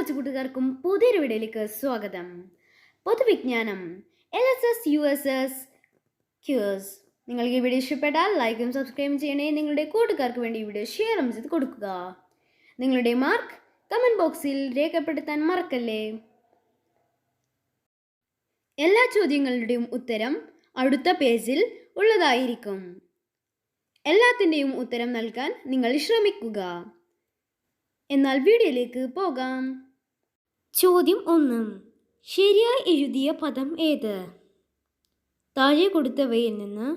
കൊച്ചു കൂട്ടുകാർക്കും പുതിയൊരു വീഡിയോയിലേക്ക് സ്വാഗതം. പൊതുവിജ്ഞാനം LSS USS ക്യൂസ്. നിങ്ങൾക്ക് ഈ വീഡിയോ ഇഷ്ടപ്പെട്ടാൽ ലൈക്കും സബ്സ്ക്രൈബും ചെയ്യണേ. നിങ്ങളുടെ കൂട്ടുകാർക്ക് വേണ്ടി ഈ വീഡിയോ ഷെയർ ചെയ്ത് കൊടുക്കുക. നിങ്ങളുടെ മാർക്ക് കമൻറ്റ് ബോക്സിൽ രേഖപ്പെടുത്താൻ മറക്കല്ലേ. എല്ലാ ചോദ്യങ്ങളുടെയും ഉത്തരം അടുത്ത പേജിൽ ഉള്ളതായിരിക്കും. എല്ലാത്തിൻ്റെയും ഉത്തരം നൽകാൻ നിങ്ങൾ ശ്രമിക്കുക. എന്നാൽ വീഡിയോയിലേക്ക് പോകാം. ചോദ്യം 1. ശരിയായി എഴുതിയ പദം ഏത്? താഴെ കൊടുത്തവയിൽ നിന്ന്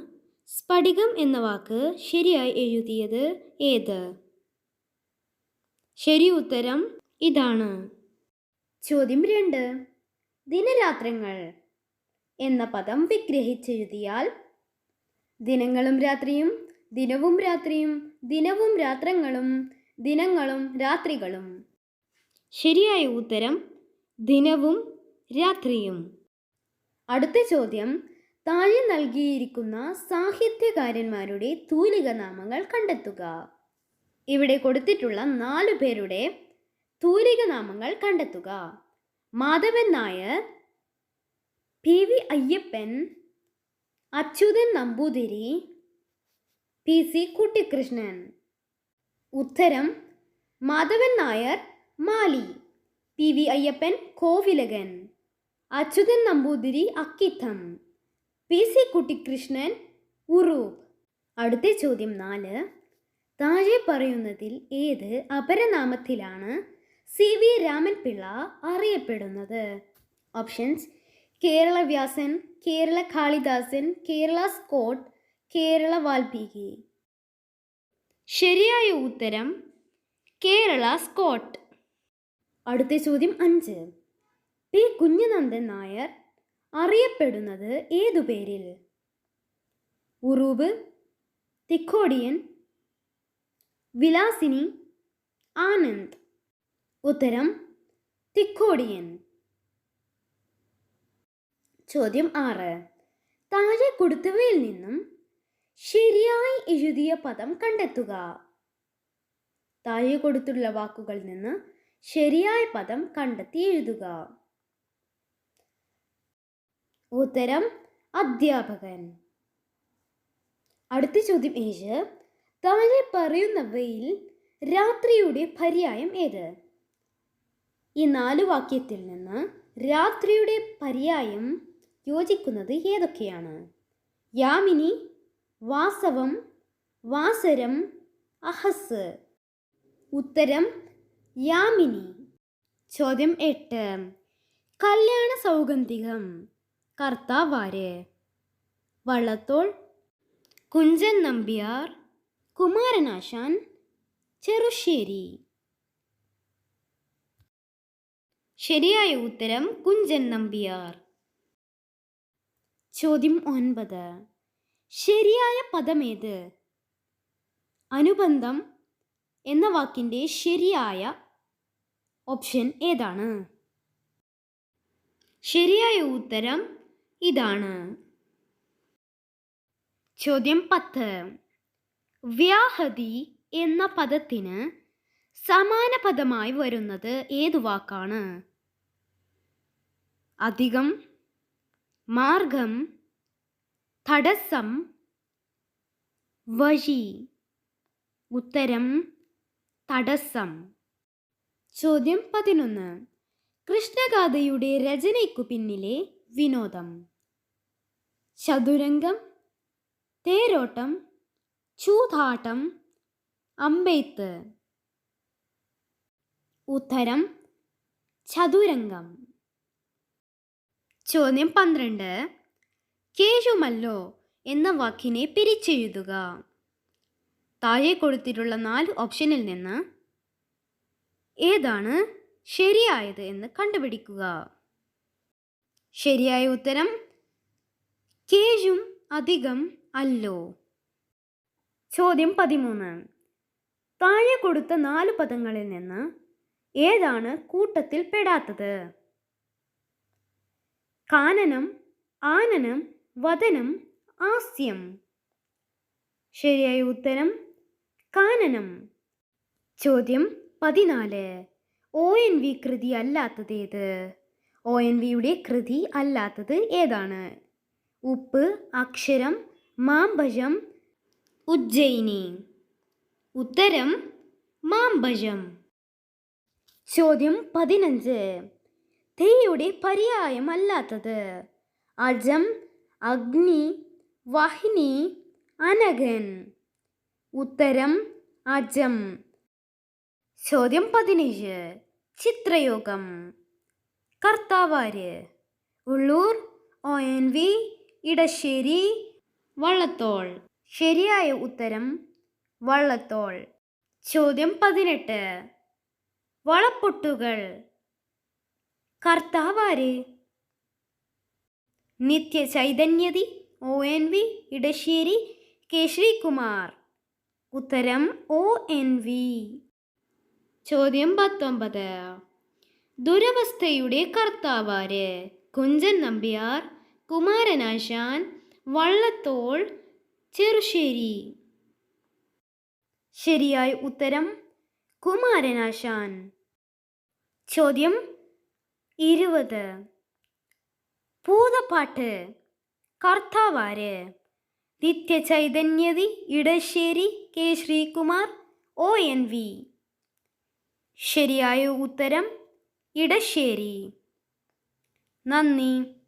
സ്ഫടികം എന്ന വാക്ക് ശരിയായി എഴുതിയത് ഏത്? ശരി ഉത്തരം ഇതാണ്. ചോദ്യം 2. ദിനരാത്രങ്ങൾ എന്ന പദം വിഗ്രഹിച്ചെഴുതിയാൽ ദിനങ്ങളും രാത്രിയും, ദിനവും രാത്രിയും, ദിനവും രാത്രങ്ങളും, ദിനങ്ങളും രാത്രികളും. ശരിയായ ഉത്തരം ദിനവും രാത്രിയും. അടുത്ത ചോദ്യം, താഴെ നൽകിയിരിക്കുന്ന സാഹിത്യകാരന്മാരുടെ തൂലിക നാമങ്ങൾ കണ്ടെത്തുക. ഇവിടെ കൊടുത്തിട്ടുള്ള 4 പേരുടെ തൂലിക നാമങ്ങൾ കണ്ടെത്തുക. Madhavan Nair, PV Ayyappan, Achuthan Namboothiri, PC Kuttikrishnan. ഉത്തരം മാധവൻ നായർ മാലി, PV അയ്യപ്പൻ കോവിലകൻ, അച്യുതൻ നമ്പൂതിരി അക്കിത്തം, PC കുട്ടിക്കൃഷ്ണൻ ഉറൂബ്. അടുത്ത ചോദ്യം 4. താഴെ പറയുന്നതിൽ ഏത് അപരനാമത്തിലാണ് CV രാമൻപിള്ള അറിയപ്പെടുന്നത്? Options: Kerala Vyasan, Kerala Kalidasan, Kerala Scott, Kerala Valmiki. ശരിയായ ഉത്തരം കേരള സ്കോട്ട്. അടുത്ത ചോദ്യം 5. P കുഞ്ഞനന്ദൻ നായർ അറിയപ്പെടുന്നത് ഏതു പേരിൽ? ഉറൂബ്, തിക്കോടിയൻ, വിലാസിനി, ആനന്ദ്. ഉത്തരം തിക്കോടിയൻ. ചോദ്യം 6. താഴെ കൊടുത്തവയിൽ നിന്നും ശരിയായി എഴുതിയ പദം കണ്ടെത്തുക. താഴെ കൊടുത്തുള്ള വാക്കുകളിൽ നിന്ന് ശരിയായ പദം കണ്ടെത്തി എഴുതുക. ഉത്തരം അധ്യാപകൻ. അടുത്ത ചോദ്യം 7. താഴെ പറയുന്നവയിൽ രാത്രിയുടെ പര്യായം ഏത്? ഈ 4 വാക്യത്തിൽ നിന്ന് രാത്രിയുടെ പര്യായം യോജിക്കുന്നത് ഏതൊക്കെയാണ്? യാമിനി, വാസവം, വാസരം, അഹസ്. ഉത്തരം യാമിനി. ചോദ്യം 8. കല്യാണ സൗഗന്ധികം കർത്താവാര്? വള്ളത്തോൾ, കുഞ്ചൻ നമ്പ്യാർ, കുമാരനാശാൻ, ചെറുശ്ശേരി. ശരിയായ ഉത്തരം കുഞ്ചൻ നമ്പ്യാർ. ചോദ്യം 9. ശരിയായ പദമേത്? അനുബന്ധം എന്ന വാക്കിൻ്റെ ശരിയായ ഓപ്ഷൻ ഏതാണ്? ശരിയായ ഉത്തരം ഇതാണ്. ചോദ്യം 10. വ്യാഹതി എന്ന പദത്തിന് സമാന പദമായി വരുന്നത് ഏതു വാക്കാണ്? അധികം, മാർഗം, തടസ്സം, വഴി. ഉത്തരം തടസ്സം. ചോദ്യം 11. കൃഷ്ണഗാഥയുടെ രചനയ്ക്കു പിന്നിലെ വിനോദം? ചതുരംഗം, തേരോട്ടം, ചൂതാട്ടം, അമ്പെയ്ത്ത്. ഉത്തരം ചതുരംഗം. ചോദ്യം 12. കേഴുമല്ലോ എന്ന വാക്കിനെ പിരിച്ചെഴുതുക. താഴെ കൊടുത്തിട്ടുള്ള 4 ഓപ്ഷനിൽ നിന്ന് ഏതാണ് ശരിയായത് എന്ന് കണ്ടുപിടിക്കുക. ശരിയായ ഉത്തരം കേഴും അധികം അല്ലോ. ചോദ്യം 13. താഴെ കൊടുത്ത 4 പദങ്ങളിൽ നിന്ന് ഏതാണ് കൂട്ടത്തിൽ പെടാത്തത്? കാനനം, ആനനം, വദനം, ആസ്യം. ശരിയായ ഉത്തരം കാനനം. ചോദ്യം 14. ONV കൃതി അല്ലാത്തത് ഏത്? ONVയുടെ കൃതി അല്ലാത്തത് ഏതാണ്? ഉപ്പ്, അക്ഷരം, മാംബജം, ഉജ്ജയിനി. ഉത്തരം മാംബജം. ചോദ്യം 15. തീയുടെ പര്യായം അല്ലാത്തത്? അജം, അഗ്നി, വാഹിനി, അനഘൻ. ഉത്തരം അജം. ചോദ്യം 17. ചിത്രയോഗം. കർത്താവാര്? ഉള്ളൂർ, ONV, ഇടശ്ശേരി, വള്ളത്തോൾ. ശരിയായ ഉത്തരം വള്ളത്തോൾ. ചോദ്യം 18. വളപ്പൊട്ടുകൾ. കർത്താവാര്? നിത്യചൈതന്യതി, ONV, ഇടശ്ശേരി, കെ ശ്രീകുമാർ. ഉത്തരം ONV. ചോദ്യം 19. ദുരവസ്ഥയുടെ കർത്താവാര്? കുഞ്ചൻ നമ്പ്യാർ, കുമാരനാശാൻ, വള്ളത്തോൾ, ചെറുശ്ശേരി. ശരിയായ ഉത്തരം കുമാരനാശാൻ. ചോദ്യം 20. ഭൂതപ്പാട്ട്. കർത്താവാര്? നിത്യചൈതന്യതി, ഇടശ്ശേരി, കെ ശ്രീകുമാർ, ONV. ശരിയായ ഉത്തരം ഇടശ്ശേരി. നന്ദി.